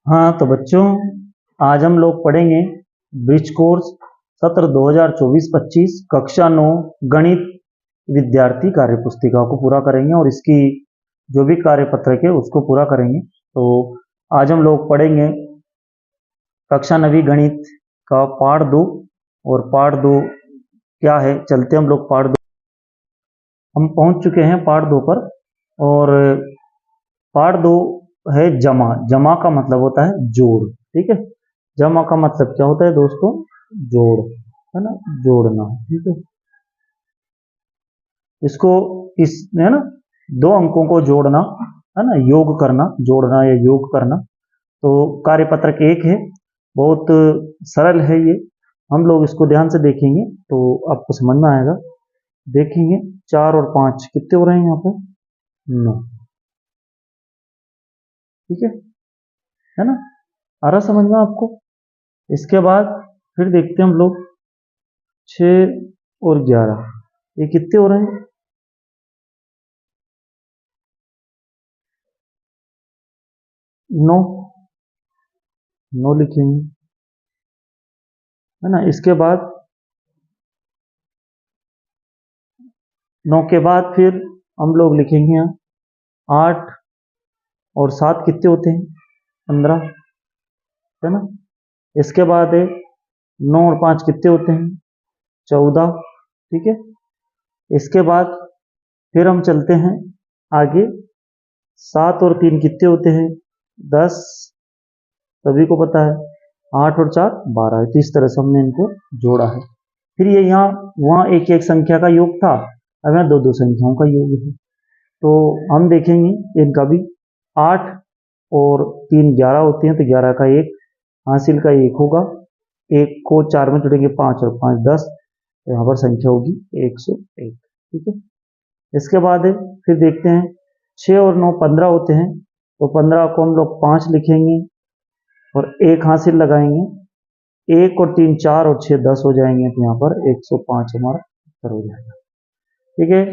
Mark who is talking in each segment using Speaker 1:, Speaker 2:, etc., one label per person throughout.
Speaker 1: हाँ तो बच्चों, आज हम लोग पढ़ेंगे ब्रिज कोर्स सत्र 2024-25 कक्षा 9 गणित विद्यार्थी कार्य पुस्तिका को पूरा करेंगे और इसकी जो भी कार्य पत्रक है उसको पूरा करेंगे। तो आज हम लोग पढ़ेंगे कक्षा 9वीं गणित का पाठ 2। और पाठ 2 क्या है, चलते हम लोग पाठ 2। हम पहुंच चुके हैं पाठ 2 पर। और पार्ट 2 है जमा। जमा का मतलब होता है जोड़, ठीक है। जमा का मतलब क्या होता है दोस्तों? जोड़, है ना, जोड़ना, ठीक है। इसको किस, है ना, दो अंकों को जोड़ना, है ना, योग करना, जोड़ना या योग करना। तो कार्यपत्रक 1 है, बहुत सरल है ये। हम लोग इसको ध्यान से देखेंगे तो आपको समझ में आएगा। देखेंगे 4 और 5 कितने हो रहे हैं यहाँ पे? 9, ठीक है ना। आ रहा समझ में आपको? इसके बाद फिर देखते हैं हम लोग 6 और 11 ये कितने हो रहे हैं? 9, 9 लिखेंगे, है ना। इसके बाद 9 के बाद फिर हम लोग लिखेंगे 8 और 7 कितने होते हैं? 15, है ना। इसके बाद 9 और 5 कितने होते हैं? 14, ठीक है। इसके बाद फिर हम चलते हैं आगे, 7 और 3 कितने होते हैं? 10, सभी को पता है। 8 और 4 12 है। तो इस तरह से हमने इनको जोड़ा है। फिर ये यहाँ वहाँ एक एक संख्या का योग था, अब यहाँ दो दो संख्याओं का योग है। तो हम देखेंगे इनका भी। 8 और 3 11 होते हैं, तो 11 का एक हासिल का 1 होगा। एक को 4 में जोड़ेंगे 5 और 5 10, तो यहाँ पर संख्या होगी 101, ठीक है। इसके बाद फिर देखते हैं 6 और 9 15 होते हैं, तो 15 को हम लोग 5 लिखेंगे और एक हासिल लगाएंगे। 1 और 3 4 और 6 10 हो जाएंगे, तो यहाँ पर 105 हमारा उत्तर हो जाएगा, ठीक है।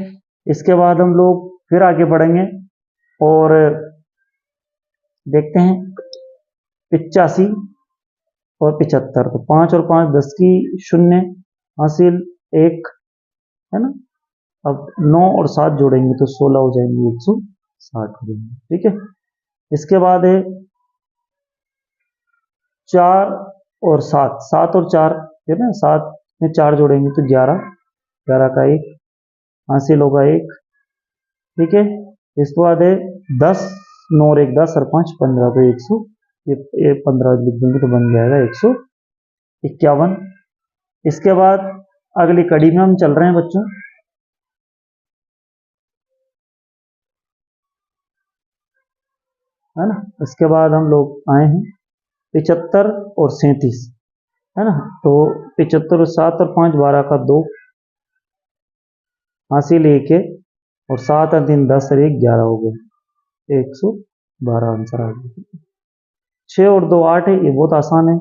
Speaker 1: इसके बाद हम लोग फिर आगे बढ़ेंगे और देखते हैं 85 और 75, तो 5 और 5 10 की शून्य हासिल 1, है ना। अब 9 और 7 जोड़ेंगे तो 16 हो जाएंगे, 160 हो जाएंगे, ठीक है। इसके बाद है 4 और 7, 7 और 4, है ना, 7 में 4 जोड़ेंगे तो 11, 11 का एक हासिल होगा 1, ठीक है। इसके बाद है 10, 9 और 1 10 और 5 15, तो 100, ये 15 लिख देंगे तो बन जाएगा 151। इसके बाद अगली कड़ी में हम चल रहे हैं बच्चों, है ना। इसके बाद हम लोग आए हैं 75 और 37, है ना। तो 75 और 7 और 5 12 का 2 हासिल 1 है, और 7 और 3 10 और 1 11 हो गए, 112 आंसर आ गया। 6 और 2 8 है, ये बहुत आसान है।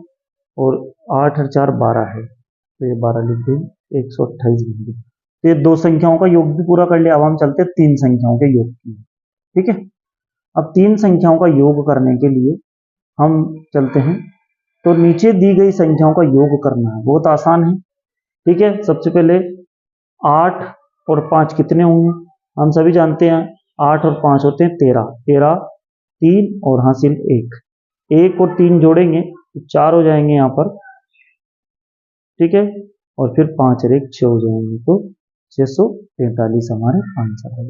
Speaker 1: और 8 और 4 12 है, तो ये 12 लिख देंगे, 128 लिख देंगे। तो ये दो संख्याओं का योग भी पूरा कर लिया। अब हम चलते हैं तीन संख्याओं के योग की, ठीक है। अब तीन संख्याओं का योग करने के लिए हम चलते हैं, तो नीचे दी गई संख्याओं का योग करना है, बहुत आसान है, ठीक है। सबसे पहले 8 और 5 कितने होंगे? हम सभी जानते हैं 8 और 5 होते हैं 13, 13 3 और हासिल 1, 1 और 3 जोड़ेंगे तो 4 हो जाएंगे यहाँ पर, ठीक है। और फिर 5 और 1 6 हो जाएंगे, तो 643 हमारे आंसर है,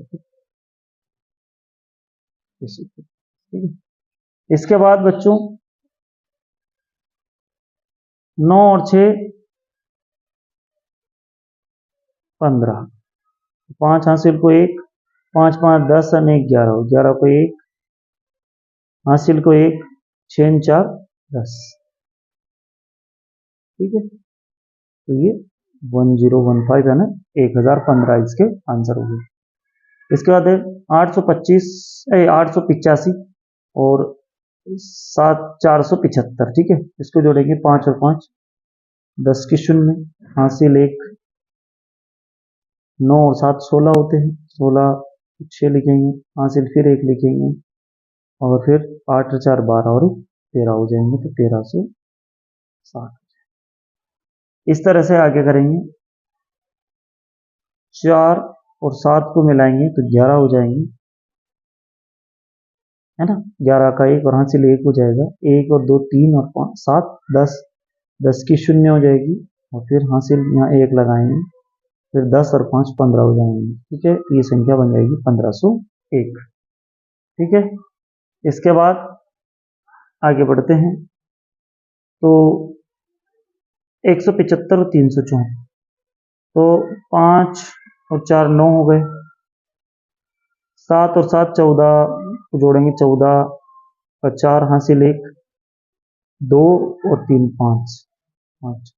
Speaker 1: ठीक है। इसके बाद बच्चों 9 और 6 15, 5 हासिल को 1, 5 5 10 और 1 11, 11 को 1 हासिल को 1, 6 4 10, ठीक है। तो ये 1015 है ना, 1015 इसके आंसर हो गए। इसके बाद है 825 885 और 475, ठीक है। इसको जोड़ेंगे 5 और 5 10 की शून्य हासिल 1, 9 और 7 16 होते हैं, 16 6 लिखेंगे हासिल फिर 1 लिखेंगे, और फिर 8 और 4 12 और 13 हो जाएंगे, तो 1360। इस तरह से आगे करेंगे। 4 और 7 को मिलाएंगे तो 11 हो जाएंगे, है ना। 11 का 1 और हासिल 1 हो जाएगा। 1 और 2 3 और 5 7 10, 10 की 0 हो जाएगी और फिर हासिल यहाँ 1 लगाएंगे, फिर 10 और 5 15 हो जाएंगे। ठीक है, ये संख्या बन जाएगी 1501। ठीक है, इसके बाद आगे बढ़ते हैं। तो 175 और 364, तो 5 और 4 9 हो गए। 7 और 7 14 को जोड़ेंगे, 14 का 4 हासिल 1, 2 और 3 5 5।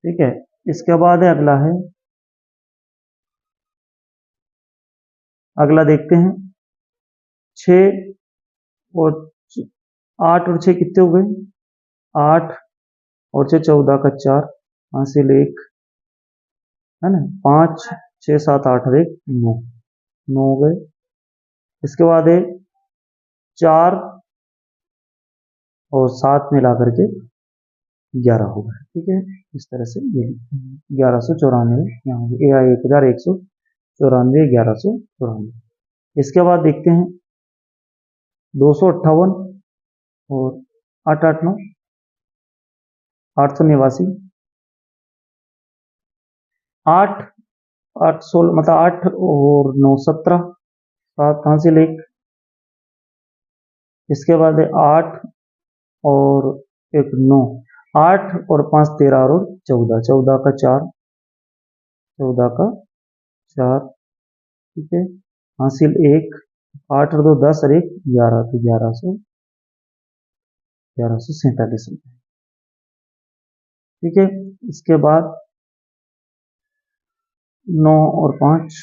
Speaker 1: ठीक है, इसके बाद है अगला देखते हैं। 6 और 8 और 6 कितने हो गए? 8 और 6 14 का 4 हासिल 1, है ना। 5 6 7 8 और 1 9, 9 हो गए। इसके बाद है 4 और 7 मिला करके 11 हो गए। ठीक है, इस तरह से ये 1194 यहाँ हो गया, 1194, 1194। इसके बाद देखते हैं 258 और 889, 889। 8 8 16 मतलब 8 और 9 17, 7 हासिल 1। इसके बाद है 8 और 1 9, 8 और 5 13 और 14, 14 का 4, 14 का 4। ठीक है, हासिल 1, 8 और 2 10 और 1 11, तो 1147। ठीक है, इसके बाद 9 और 5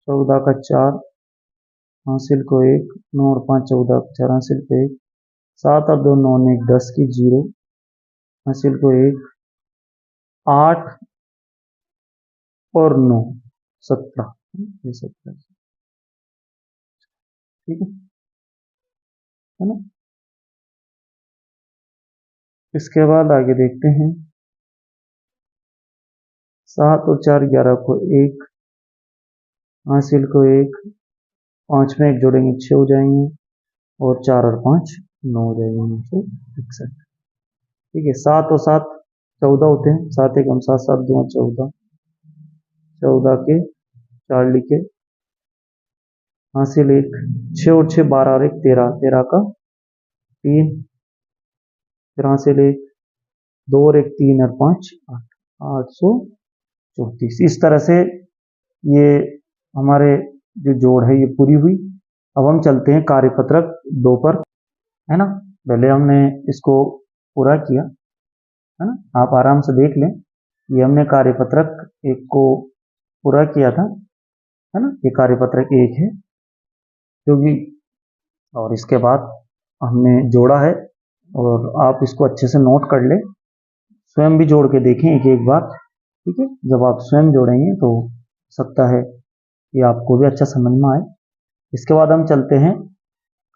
Speaker 1: 14 का 4 हासिल को 1, 9 और 5 14 का 4 हासिल को 1, 7 और 2 9 1 10 की 0 हासिल को 1, 8 और 9 17, ये 17। ठीक है ना। इसके बाद आगे देखते हैं। 7 और 4 11 को 1 हासिल को 1, 5 में 1 जोड़ेंगे 6 हो जाएंगे और 4 और 5 9 हो जाएंगे, 961। ठीक है, 7 और 7 14 होते हैं, 7 1 7 7 2 14, 14 के 4 लिखे, हासिल 1, 6 और 6 12 और 1 13, 13 का 3, फिर हासिल 1, 2 और 1 3 और 5 8, 834। इस तरह से ये हमारे जो जोड़ है ये पूरी हुई। अब हम चलते हैं कार्यपत्रक 2 पर, है ना। पहले हमने इसको पूरा किया, है ना, आप आराम से देख लें। ये हमने कार्यपत्रक 1 को पूरा किया था, है ना। ये कार्यपत्रक 1 है क्योंकि, और इसके बाद हमने जोड़ा है, और आप इसको अच्छे से नोट कर लें, स्वयं भी जोड़ के देखें एक एक बार। ठीक है, जब आप स्वयं जोड़ेंगे तो सकता है कि आपको भी अच्छा समझ में आए। इसके बाद हम चलते हैं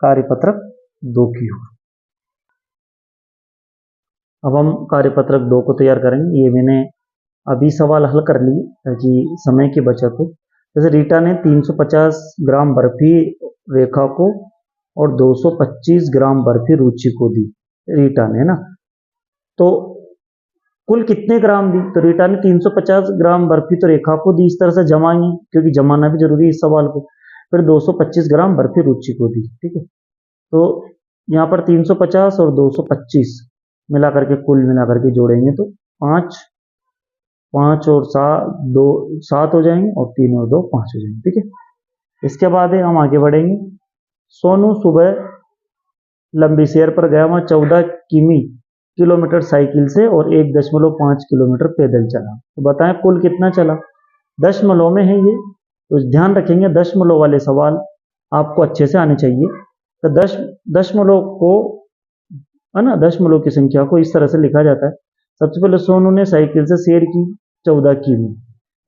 Speaker 1: कार्यपत्रक 2 की ओर। अब हम कार्यपत्रक 2 को तैयार करेंगे। ये मैंने अभी सवाल हल कर लिए ताकि समय की बचत हो। जैसे रीटा ने 350 ग्राम बर्फी रेखा को और 225 ग्राम बर्फी रुचि को दी, रीटा ने, ना। तो कुल कितने ग्राम दी? तो रीटा ने 350 ग्राम बर्फी तो रेखा को दी, इस तरह से जमाएंगे क्योंकि जमाना भी जरूरी है इस सवाल को। फिर 225 ग्राम बर्फी रुचि को दी। ठीक है, तो यहाँ पर 350 और 225 मिला करके, कुल मिला करके जोड़ेंगे तो 5 5 और 7 2 7 हो जाएंगे और 3 और 2 5 हो जाएंगे। ठीक है, इसके बाद है हम आगे बढ़ेंगे। सोनू सुबह लंबी सैर पर गया, वहां 14 किलोमीटर साइकिल से और 1.5 किलोमीटर पैदल चला। तो बताएं कुल कितना चला? दशमलव में है ये, तो ध्यान रखेंगे दशमलव वाले सवाल आपको अच्छे से आने चाहिए। तो दशमलव को, है ना, दशमलव की संख्या को इस तरह से लिखा जाता है। सबसे पहले सोनू ने साइकिल से सैर की 14 किमी,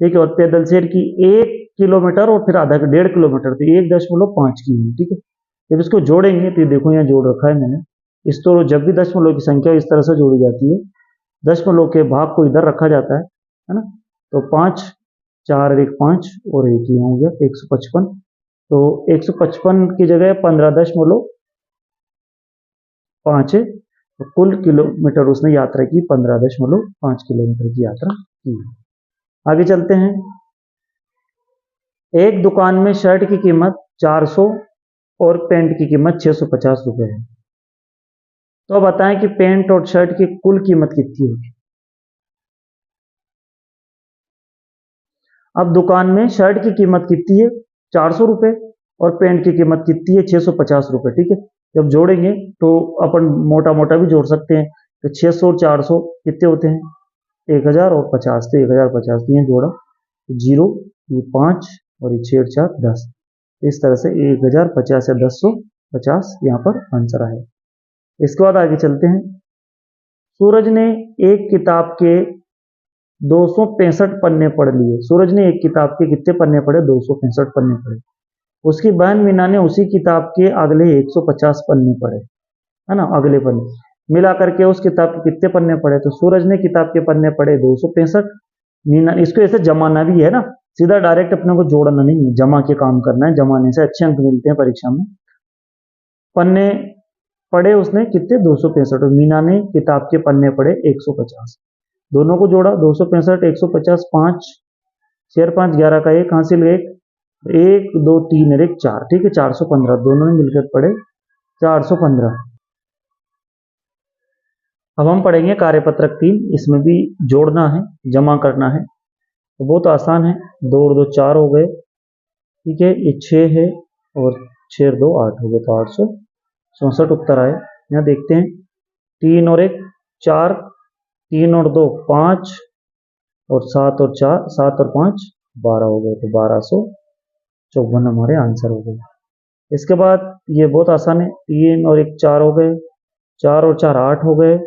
Speaker 1: ठीक है, और पैदल सैर की 1 किलोमीटर और फिर आधा 1.5 किलोमीटर, तो 1.5 किमी। ठीक है, जब इसको जोड़ेंगे तो ये देखो यहाँ जोड़ रखा है मैंने। इस तो जब भी दशमलव की संख्या इस तरह से जोड़ी जाती है, दशमलव के भाग को इधर रखा जाता है ना। तो 5 4 और 1 5 और 1 यहाँ हो गया 155। तो 155 की जगह 15.5 है। तो कुल किलोमीटर उसने यात्रा की 15.5 किलोमीटर की यात्रा की। आगे चलते हैं। एक दुकान में शर्ट की कीमत 400 और पैंट की कीमत 650 रुपए है। तो बताएं कि पैंट और शर्ट की कुल कीमत कितनी होगी। अब दुकान में शर्ट की कीमत कितनी है 400 रुपए और पैंट की कीमत कितनी है 650 रुपए। ठीक है, जब जोड़ेंगे तो अपन मोटा मोटा भी जोड़ सकते हैं। तो 600 और 400 कितने होते हैं 1000 और 50, तो 1050 दिए जोड़ा, जीरो, ये 5 और ये 6 4 10। इस तरह से 1050 या 1050 यहाँ पर आंसर आया। इसके बाद आगे चलते हैं। सूरज ने एक किताब के 265 पन्ने पढ़ लिए। सूरज ने एक किताब के कितने पन्ने पढ़े 265 पन्ने पढ़े। उसकी बहन मीना ने उसी किताब के अगले 150 पन्ने पढ़े, है ना। अगले पन्ने मिला करके उस किताब के कितने पन्ने पढ़े। तो सूरज ने किताब के पन्ने पढ़े 265, मीना, इसको ऐसे जमाना भी है ना, सीधा डायरेक्ट अपने को जोड़ना नहीं है, जमा के काम करना है। जमाने से अच्छे अंक मिलते हैं परीक्षा में। पन्ने पढ़े उसने कितने 265 और मीना ने किताब के पन्ने पढ़े 150। दोनों को जोड़ा 265 150, 5 6 5 11 का 1 हासिल 1 1 2 3 और 1 4। ठीक है, 415 दोनों ने मिलकर पढ़े 415। अब हम पढ़ेंगे कार्यपत्रक 3। इसमें भी जोड़ना है, जमा करना है, तो बहुत आसान है। 2 और 2 4 हो गए। ठीक है, ये 6 है और 6 और 2 8 हो गए, तो 864 उत्तर आए। यहाँ देखते हैं 3 और 1 4, 3 और 2 5 और 7 और 4 7 और 5 12 हो गए, तो 1254 हमारे आंसर हो गए। इसके बाद ये बहुत आसान है। 3 और 1 4 हो गए, 4 और 4 8 हो गए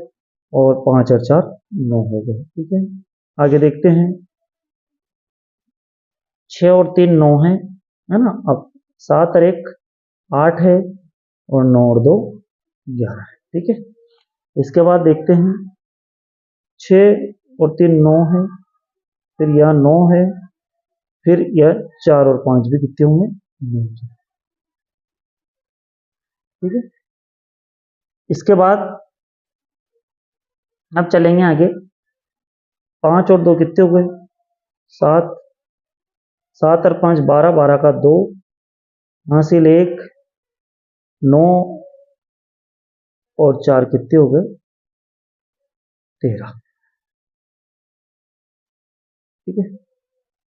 Speaker 1: और 5 और 4 9 हो गए। ठीक है, आगे देखते हैं। 6 और 3 9 है ना। अब 7 और 1 8 है और 9 और 2 11 है। ठीक है, इसके बाद देखते हैं 6 और 3 9 है, फिर यह 9 है, फिर यह 4 और 5 भी कितने होंगे 9। ठीक है, इसके बाद अब चलेंगे आगे। 5 और 2 कितने हो गए 7, 7 और 5 12, 12 का 2 हासिल 1, 9 और 4 कितने हो गए 13। ठीक है,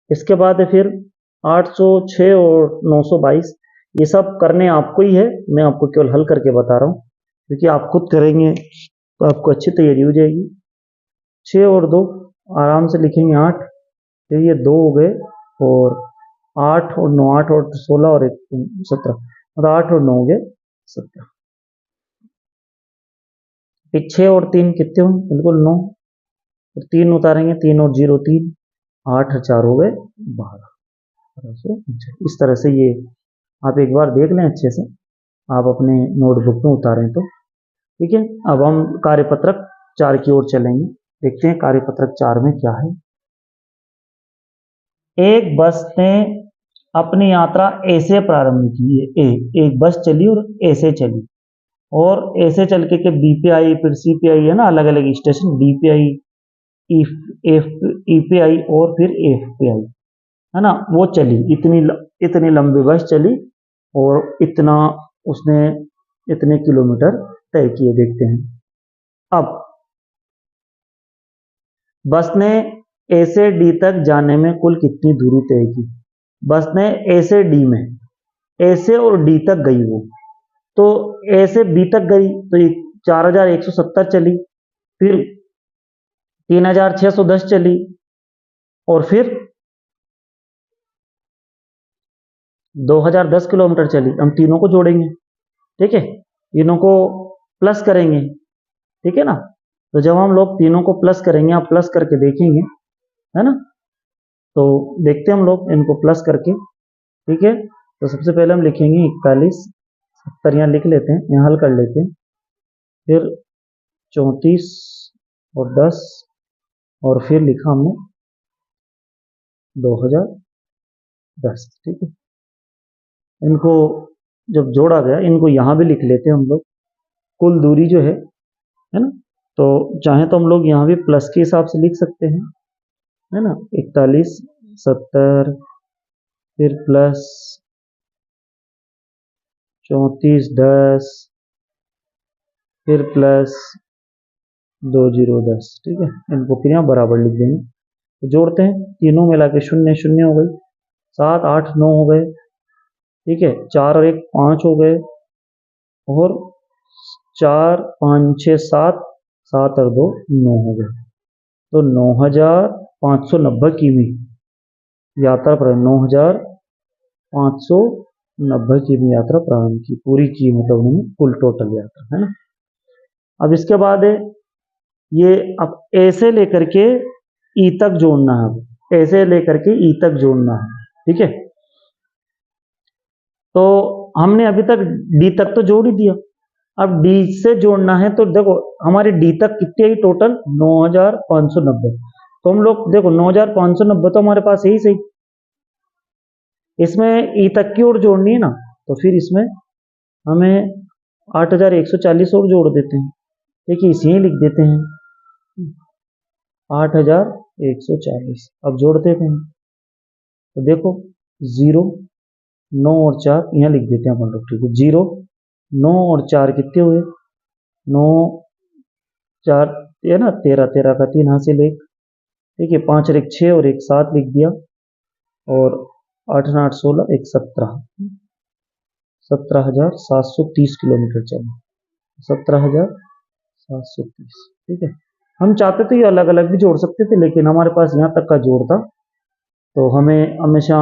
Speaker 1: इसके बाद है फिर 806 और 922। ये सब करने आपको ही है, मैं आपको केवल हल करके बता रहा हूँ, क्योंकि आप खुद करेंगे तो आपको अच्छी तैयारी हो जाएगी। 6 और 2 आराम से लिखेंगे 8, फिर ये 2 हो गए और 8 और 9 8 और 16 और 1 17, मतलब 8 और 9 हो गए 17। फिर 6 और 3 कितने होंगे बिल्कुल 9, फिर 3 उतारेंगे 3 और 0 3, 8 और 4 हो गए 12। इस तरह से ये आप एक बार देख लें अच्छे से, आप अपने नोटबुक में उतारें तो। ठीक है, अब हम कार्यपत्रक 4 की ओर चलेंगे। देखते हैं कार्यपत्रक 4 में क्या है। एक बस ने अपनी यात्रा ऐसे प्रारंभ की है। एक बस चली और ऐसे चली, और ऐसे चल के बी पे आई, फिर सी पे आई, है ना, अलग अलग स्टेशन, डी पे आई, ई पे आई और फिर एफ पे आई, है ना। वो चली, इतनी लंबी बस चली और इतना उसने इतने किलोमीटर तय किए। देखते हैं अब बस ने ए से डी तक जाने में कुल कितनी दूरी तय की। बस ने ए से डी में, ए से और डी तक गई वो, तो ए से बी तक गई तो 4170 चली, फिर 3610 चली और फिर 2010 किलोमीटर चली। हम तीनों को जोड़ेंगे, ठीक है, तीनों को प्लस करेंगे, ठीक है ना। तो जब हम लोग तीनों को प्लस करेंगे, आप प्लस करके देखेंगे, है ना। तो देखते हैं हम लोग इनको प्लस करके। ठीक है, तो सबसे पहले हम लिखेंगे 41 उत्तर यहाँ लिख लेते हैं, यहाँ हल कर लेते हैं। फिर 34 और 10 और फिर लिखा हमने 2010। ठीक है, इनको जब जोड़ा गया, इनको यहाँ भी लिख लेते हैं हम लोग। कुल दूरी जो है ना, तो चाहे तो हम लोग यहाँ भी प्लस के हिसाब से लिख सकते हैं, है ना। 41, 70, फिर प्लस 34, 10, फिर प्लस 2010। ठीक है, इनको फिर यहाँ बराबर लिख देंगे। तो जोड़ते हैं, तीनों मिला के 0 0 हो गई, 7 8 9 हो गए। ठीक है, 4 और 1 5 हो गए, और 4 5 6 7, 7 और 2 9 हो गए। तो 9590 किमी यात्रा पर 9590 किमी यात्रा प्रारंभ की, पूरी की मतलब उन्होंने कुल टोटल यात्रा, है ना। अब इसके बाद ये अब ऐसे लेकर के ई तक जोड़ना है, अब ऐसे लेकर के ई तक जोड़ना है। ठीक है, तो हमने अभी तक डी तक तो जोड़ ही दिया, अब डी से जोड़ना है। तो देखो हमारे डी तक कितनी आई टोटल, 9590। तो हम लोग देखो 9590 तो हमारे पास यही सही, इसमें ई तक की ओर जोड़नी है ना, तो फिर इसमें हमें 8140 और जोड़ देते हैं। देखिए इसे ही लिख देते हैं 8140। अब जोड़ देते हैं, तो देखो 0 9 और 4 यहाँ लिख देते हैं अपन लोग। ठीक है, 0 9 और 4 कितने हुए, 9 4 है ना, 13 13 का 3 हासिल 1। ठीक है, 5 और 1 6 और 1 7 लिख दिया, और 8 8 16 1 17, 17,730 किलोमीटर चला, 17,730। ठीक है, हम चाहते तो ये अलग अलग भी जोड़ सकते थे, लेकिन हमारे पास यहाँ तक का जोड़ था, तो हमें हमेशा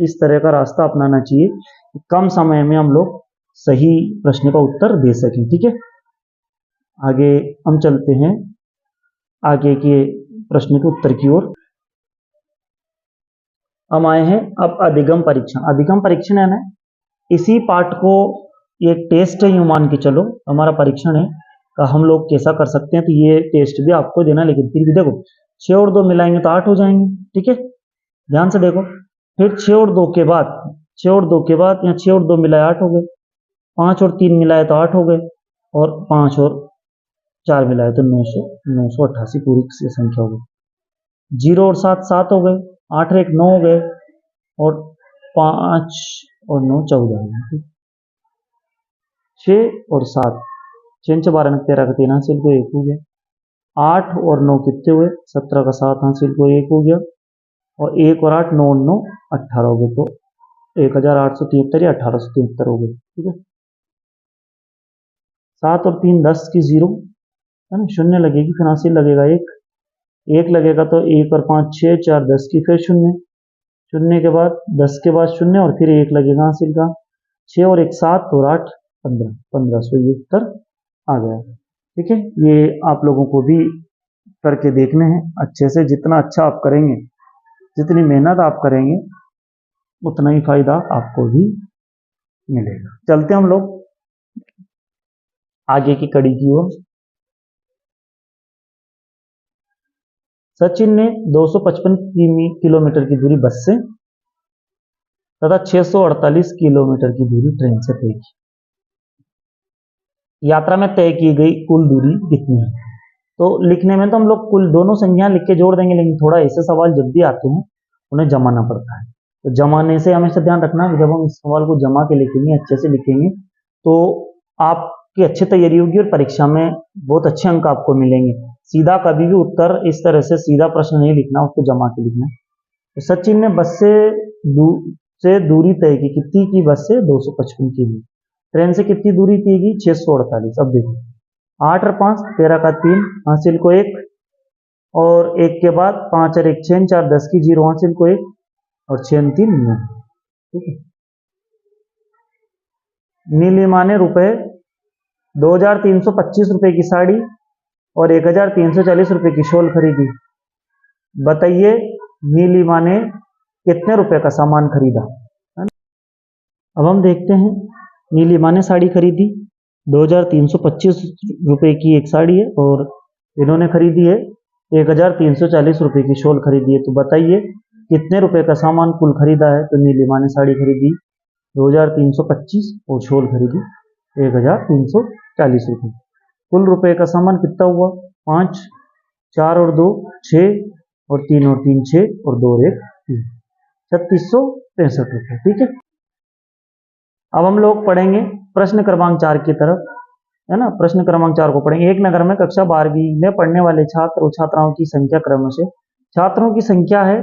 Speaker 1: इस तरह का रास्ता अपनाना चाहिए कि कम समय में हम लोग सही प्रश्न का उत्तर दे सकें। ठीक है, आगे हम चलते हैं आगे के प्रश्न के उत्तर की ओर। हम आए हैं अब अधिगम परीक्षण। अधिगम परीक्षण है ना, इसी पार्ट को, ये टेस्ट है, यूं मान के चलो हमारा परीक्षण है का हम लोग कैसा कर सकते हैं। तो ये टेस्ट भी आपको देना, लेकिन फिर भी देखो 6 और 2 मिलाएंगे तो 8 हो जाएंगे। ठीक है, ध्यान से देखो, फिर 6 और 2 के बाद, 6 और 2 के बाद यहाँ 6 और 2 मिलाए 8 हो गए, 5 और 3 मिलाए तो 8 हो गए, और 5 और 4 मिलाए तो 988 पूरी संख्या हो गई। 0 और 7 7 हो गए, 8 और 1 9 हो गए, और 5 और 9 14 हो गए। 6 और 7, 6 से 12 13 का 3 हासिल को 1 हो गया। 8 और 9 कितने हुए, 17 का 7 हासिल को 1 हो गया, और 1 और 8 9 और 9 18 हो गए। तो 1873 या 1873 हो गए। ठीक है, 7 और 3 10 की 0, है ना, 0 लगेगी, फिर हासिल लगेगा 1 1 लगेगा, तो 1 और 5 6 4 10 की, फिर 0 0 के बाद 10 के बाद 0, और फिर 1 लगेगा हासिल का, 6 और 1 7 और 8 15 1500, ये उत्तर आ गया। ठीक है, ये आप लोगों को भी करके देखने हैं अच्छे से। जितना अच्छा आप करेंगे, जितनी मेहनत आप करेंगे, उतना ही फायदा आपको भी मिलेगा। चलते हम लोग आगे की कड़ी की ओर। सचिन ने 255 किलोमीटर की दूरी बस से तथा 648 किलोमीटर की दूरी ट्रेन से तय की। यात्रा में तय की गई कुल दूरी कितनी है। तो लिखने में तो हम लोग कुल दोनों संख्या लिख के जोड़ देंगे, लेकिन थोड़ा ऐसे सवाल जब भी आते हैं उन्हें जमाना पड़ता है। तो जमाने से हमेशा ध्यान रखना, जब हम इस सवाल को जमा के लिखेंगे, अच्छे से लिखेंगे, तो आपकी अच्छी तैयारी होगी और परीक्षा में बहुत अच्छे अंक आपको मिलेंगे। सीधा कभी भी उत्तर इस तरह से सीधा प्रश्न नहीं लिखना, उसको जमा के लिखना। तो सचिन ने बस से दूरी तय की, कितनी की, बस से 255 की। ट्रेन से कितनी दूरी तय की, 648। अब देखो 8 और 5 13 का 3 हासिल को 1, और 1 के बाद 5 और 1 6 4 10 की 0 हासिल को 1, और 6 3 9। ठीक है, नीलिमा ने रुपए 2325 रुपए की साड़ी और 1340 रुपए की शॉल खरीदी। बताइए नीलिमा ने कितने रुपए का सामान खरीदा। अब हम देखते हैं नीली माँ ने साड़ी खरीदी 2325 रुपये की एक साड़ी है, और इन्होंने खरीदी है 1340 रुपये की शॉल खरीदी है। तो बताइए कितने रुपए का सामान कुल खरीदा है। तो नीली माँ ने साड़ी खरीदी 2325 और शॉल खरीदी 1340 रुपये। कुल रुपए का सामान कितना हुआ? 5, 4 और 2 6, और 3 और 3 6, और 2 और 1 3, 3665 रुपये। ठीक है, अब हम लोग पढ़ेंगे प्रश्न क्रमांक 4 की तरफ, है ना। प्रश्न क्रमांक 4 को पढ़ेंगे। एक नगर में कक्षा 12वीं में पढ़ने वाले छात्र और छात्राओं की संख्या क्रमशः, छात्रों की संख्या है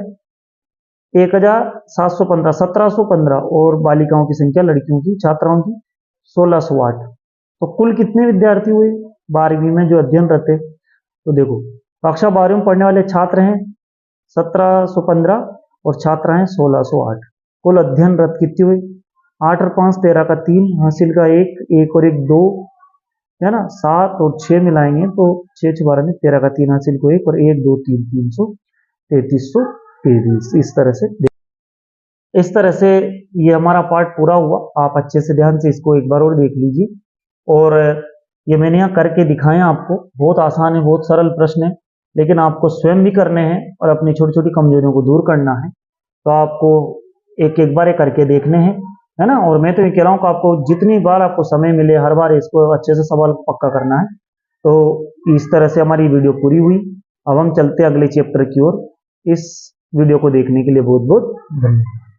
Speaker 1: 1715 1715, और बालिकाओं की संख्या, लड़कियों की छात्राओं की 1608। तो कुल कितने विद्यार्थी हुए 12वीं में जो अध्ययनरत है? तो देखो, कक्षा 12वीं में पढ़ने वाले छात्र हैं 1715 और छात्रा हैं 1608। कुल अध्ययनरत कितनी हुई? 8 और 5 13 का 3, हासिल का 1, 1 और 1 2, है ना। 7 और 6 मिलाएंगे तो 6 6 12 में 13 का 3, हासिल को 1 और 1 2 3 333 इस तरह से ये हमारा पार्ट पूरा हुआ। आप अच्छे से ध्यान से इसको एक बार और देख लीजिए। और ये मैंने यहाँ करके दिखाए आपको, बहुत आसान है, बहुत सरल प्रश्न है, लेकिन आपको स्वयं भी करने हैं और अपनी छोटी छोटी कमजोरियों को दूर करना है। तो आपको एक एक बार ये करके देखने हैं, है ना। और मैं तो ये कह रहा हूँ कि आपको जितनी बार आपको समय मिले हर बार इसको अच्छे से सवाल पक्का करना है। तो इस तरह से हमारी वीडियो पूरी हुई। अब हम चलते हैं अगले चैप्टर की ओर। इस वीडियो को देखने के लिए बहुत बहुत धन्यवाद।